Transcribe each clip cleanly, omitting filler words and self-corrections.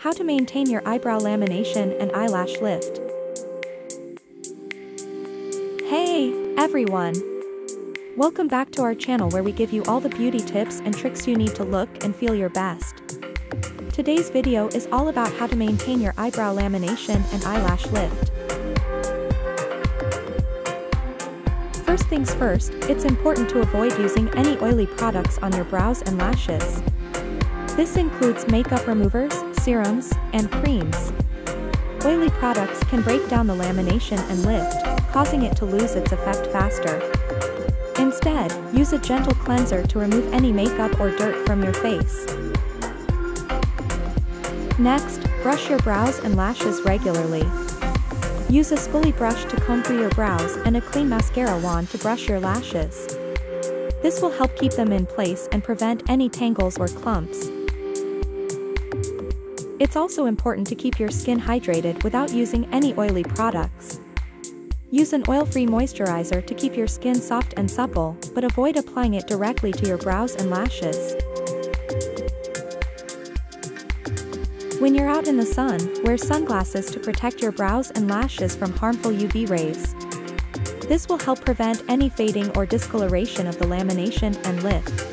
How to maintain your eyebrow lamination and eyelash lift. Hey, everyone! Welcome back to our channel where we give you all the beauty tips and tricks you need to look and feel your best. Today's video is all about how to maintain your eyebrow lamination and eyelash lift. First things first, it's important to avoid using any oily products on your brows and lashes. This includes makeup removers, serums, and creams. Oily products can break down the lamination and lift, causing it to lose its effect faster. Instead, use a gentle cleanser to remove any makeup or dirt from your face. Next, brush your brows and lashes regularly. Use a spoolie brush to comb through your brows and a clean mascara wand to brush your lashes. This will help keep them in place and prevent any tangles or clumps. It's also important to keep your skin hydrated without using any oily products. Use an oil-free moisturizer to keep your skin soft and supple, but avoid applying it directly to your brows and lashes. When you're out in the sun, wear sunglasses to protect your brows and lashes from harmful UV rays. This will help prevent any fading or discoloration of the lamination and lift.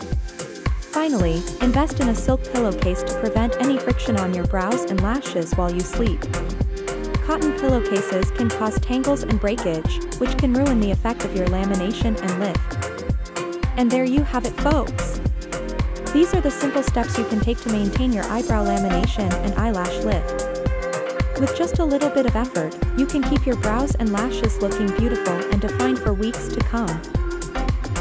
Finally, invest in a silk pillowcase to prevent any friction on your brows and lashes while you sleep. Cotton pillowcases can cause tangles and breakage, which can ruin the effect of your lamination and lift. And there you have it, folks! These are the simple steps you can take to maintain your eyebrow lamination and eyelash lift. With just a little bit of effort, you can keep your brows and lashes looking beautiful and defined for weeks to come.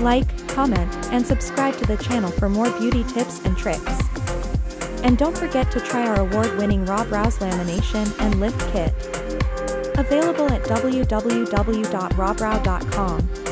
Like, comment, and subscribe to the channel for more beauty tips and tricks. And don't forget to try our award-winning Raw Brows Lamination and Lift Kit. Available at www.rawbrow.com.